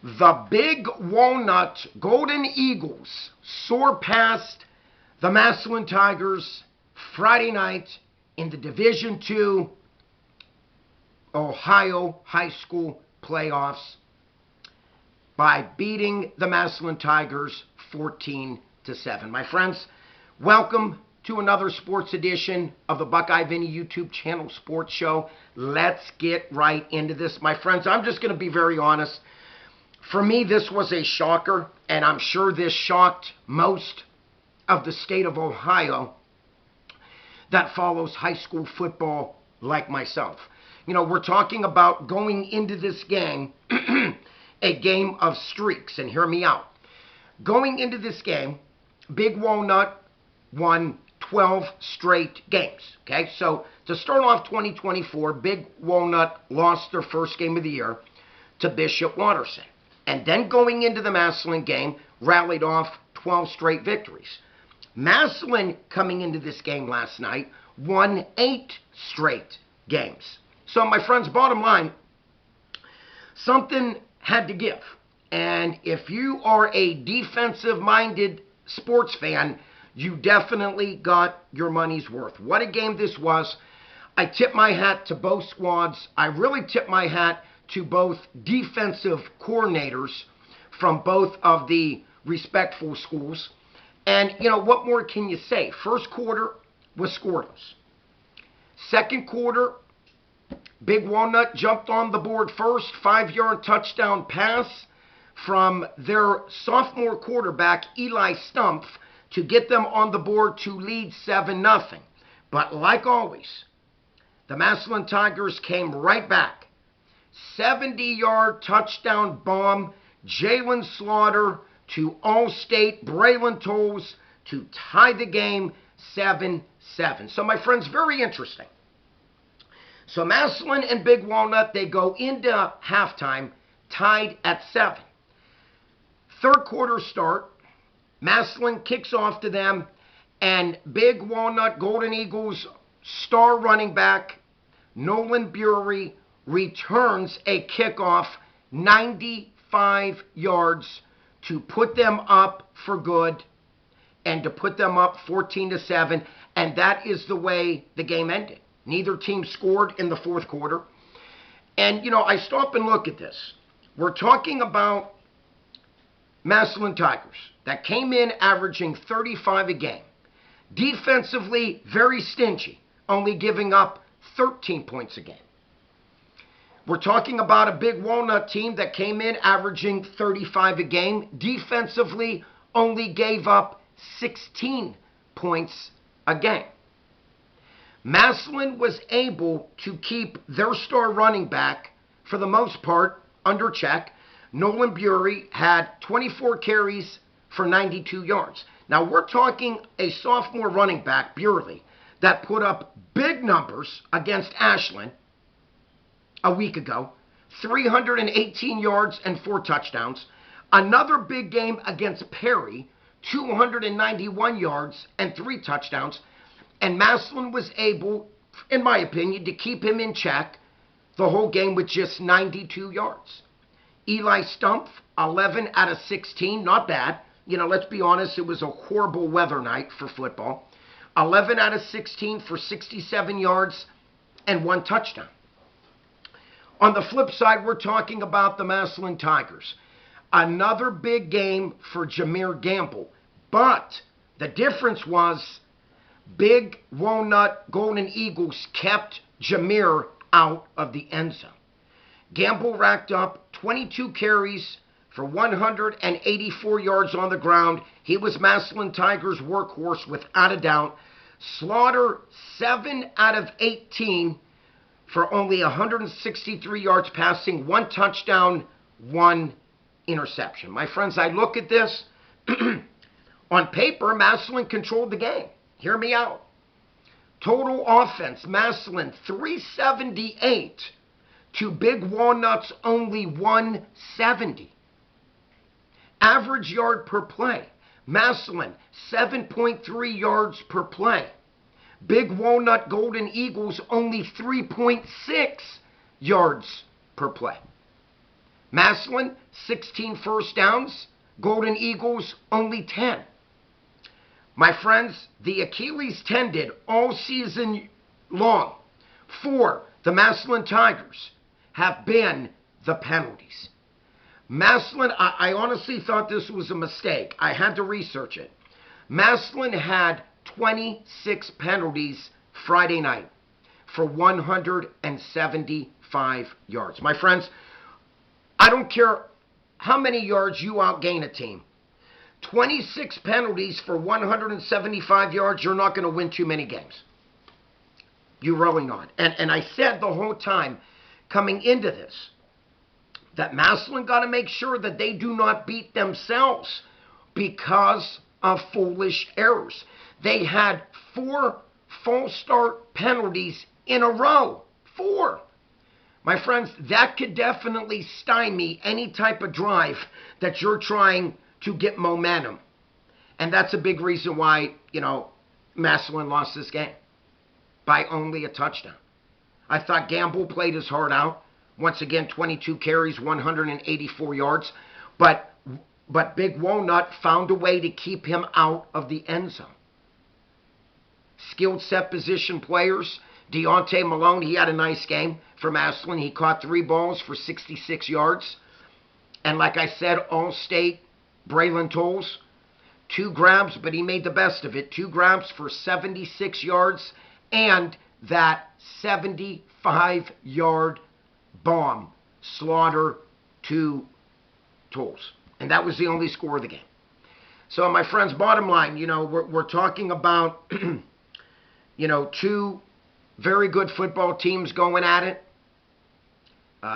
The Big Walnut Golden Eagles soar past the Massillon Tigers Friday night in the Division II Ohio High School playoffs by beating the Massillon Tigers 14-7. My friends, welcome to another sports edition of the Buckeye Vinny YouTube channel sports show. Let's get right into this. My friends, I'm just going to be very honest. For me, this was a shocker, and I'm sure this shocked most of the state of Ohio that follows high school football like myself. You know, we're talking about going into this game, a game of streaks, and hear me out. Going into this game, Big Walnut won 12 straight games, okay? So to start off 2024, Big Walnut lost their first game of the year to Bishop Watterson. And then going into the Massillon game, rallied off 12 straight victories. Massillon, coming into this game last night, won 8 straight games. So, my friends, bottom line, something had to give. And if you are a defensive-minded sports fan, you definitely got your money's worth. What a game this was. I tip my hat to both squads. I really tip my hat to both defensive coordinators from both of the respectful schools. And, you know, what more can you say? First quarter was scoreless. Second quarter, Big Walnut jumped on the board first, 5-yard touchdown pass from their sophomore quarterback, Eli Stumpf, to get them on the board to lead 7-0. But like always, the Massillon Tigers came right back. 70-yard touchdown bomb, Jalen Slaughter to All-State Braylon Tolles to tie the game 7-7. So, my friends, very interesting. So, Massillon and Big Walnut, they go into halftime tied at 7. Third quarter start, Massillon kicks off to them, and Big Walnut Golden Eagles star running back, Nolan Bury, returns a kickoff 95 yards to put them up for good and to put them up 14-7. And that is the way the game ended. Neither team scored in the fourth quarter. And, you know, I stop and look at this. We're talking about Massillon Tigers that came in averaging 35 a game. Defensively, very stingy, only giving up 13 points a game. We're talking about a Big Walnut team that came in averaging 35 a game. Defensively, only gave up 16 points a game. Massillon was able to keep their star running back, for the most part, under check. Nolan Bury had 24 carries for 92 yards. Now, we're talking a sophomore running back, Bury, that put up big numbers against Ashland a week ago, 318 yards and 4 touchdowns. Another big game against Perry, 291 yards and 3 touchdowns. And Massillon was able, in my opinion, to keep him in check the whole game with just 92 yards. Eli Stumpf, 11 out of 16, not bad. You know, let's be honest, it was a horrible weather night for football. 11 out of 16 for 67 yards and 1 touchdown. On the flip side, we're talking about the Massillon Tigers. Another big game for Jameer Gamble. But the difference was Big Walnut Golden Eagles kept Jameer out of the end zone. Gamble racked up 22 carries for 184 yards on the ground. He was Massillon Tigers' workhorse without a doubt. Slaughter, 7 out of 18 for only 163 yards passing, 1 touchdown, 1 interception. My friends, I look at this. On paper, Massillon controlled the game. Hear me out. Total offense, Massillon 378 to Big Walnut's only 170. Average yard per play, Massillon 7.3 yards per play. Big Walnut Golden Eagles only 3.6 yards per play. Massillon, 16 first downs. Golden Eagles, only 10. My friends, the Achilles tendon all season long for the Massillon Tigers have been the penalties. Massillon, I honestly thought this was a mistake. I had to research it. Massillon had 26 penalties Friday night for 175 yards. My friends, I don't care how many yards you outgain a team. 26 penalties for 175 yards, you're not going to win too many games. You're really not. And I said the whole time coming into this that Massillon got to make sure that they do not beat themselves because of foolish errors. They had 4 false start penalties in a row. 4. My friends, that could definitely stymie any type of drive that you're trying to get momentum. And that's a big reason why, Massillon lost this game by only a touchdown. I thought Gamble played his heart out. Once again, 22 carries, 184 yards. But Big Walnut found a way to keep him out of the end zone. Skilled set position players. Deontay Malone, he had a nice game for Massillon. He caught 3 balls for 66 yards. And like I said, All-State Braylon Tolles, 2 grabs, but he made the best of it. 2 grabs for 76 yards and that 75-yard bomb slaughter to Tolles. And that was the only score of the game. So my friends, bottom line, we're talking about, 2 very good football teams going at it.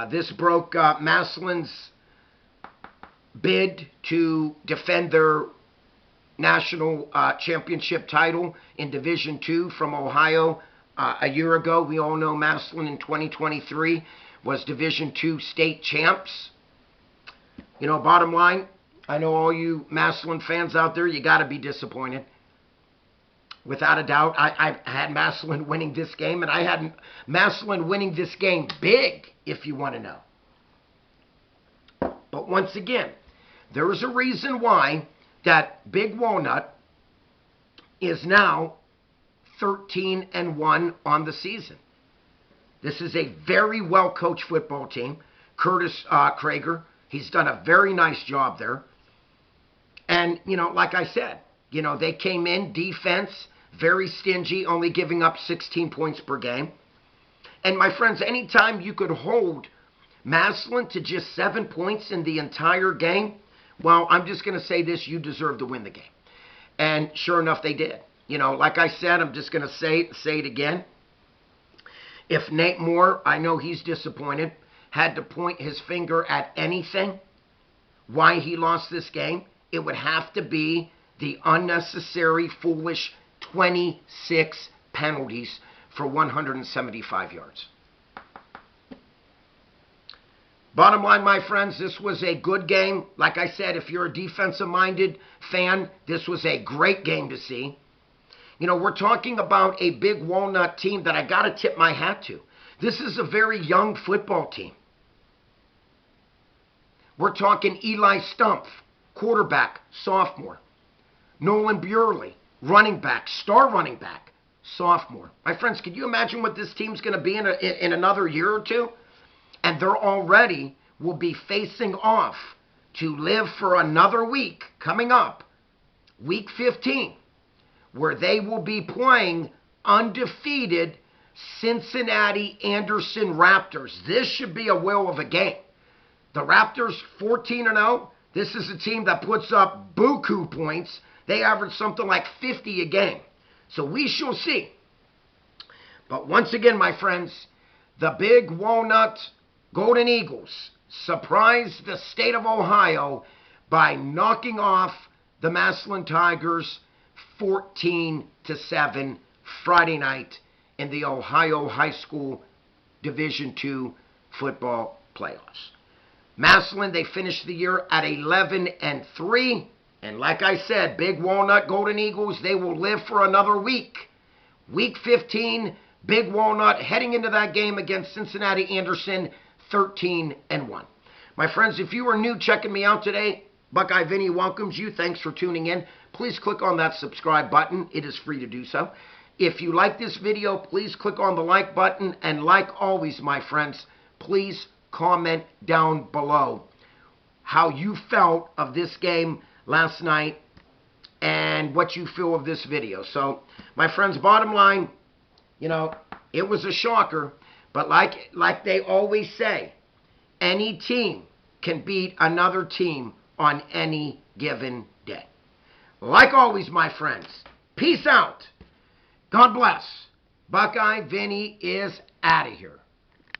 This broke Massillon's bid to defend their national championship title in Division II from Ohio a year ago. We all know Massillon in 2023 was Division II state champs. Bottom line, I know all you Massillon fans out there, you got to be disappointed. Without a doubt, I had Massillon winning this game, and I had Massillon winning this game big, if you want to know. But once again, there is a reason why that Big Walnut is now 13-1 on the season. This is a very well-coached football team. Curtis Krager, he's done a very nice job there. And, like I said, they came in defense, very stingy, only giving up 16 points per game. And my friends, anytime you could hold Massillon to just 7 points in the entire game, well, I'm just going to say this, you deserve to win the game. And sure enough, they did. Like I said, I'm just going to say it again. If Nate Moore, I know he's disappointed, had to point his finger at anything, why he lost this game, it would have to be the unnecessary, foolish 26 penalties for 175 yards. Bottom line, my friends, this was a good game. Like I said, if you're a defensive-minded fan, this was a great game to see. We're talking about a Big Walnut team that I got to tip my hat to. This is a very young football team. We're talking Eli Stumpf, quarterback, sophomore. Nolan Burley, running back, star running back, sophomore. My friends, can you imagine what this team's going to be in another year or two? And they're already will be facing off to live for another week coming up, week 15, where they will be playing undefeated Cincinnati Anderson Raptors. This should be a whale of a game. The Raptors 14-0. This is a team that puts up buku points. They average something like 50 a game. So we shall see. But once again, my friends, the Big Walnut Golden Eagles surprised the state of Ohio by knocking off the Massillon Tigers 14-7 Friday night in the Ohio High School Division II football playoffs. Massillon, they finished the year at 11-3. And like I said, Big Walnut Golden Eagles, they will live for another week. Week 15, Big Walnut heading into that game against Cincinnati Anderson, 13-1. My friends, if you are new checking me out today, Buckeye Vinny welcomes you. Thanks for tuning in. Please click on that subscribe button. It is free to do so. If you like this video, please click on the like button. And like always, my friends, please comment down below how you felt of this game last night and what you feel of this video. So, my friends, bottom line, you know, it was a shocker. But like they always say, any team can beat another team on any given day. Like always, my friends, peace out. God bless. Buckeye Vinny is out of here.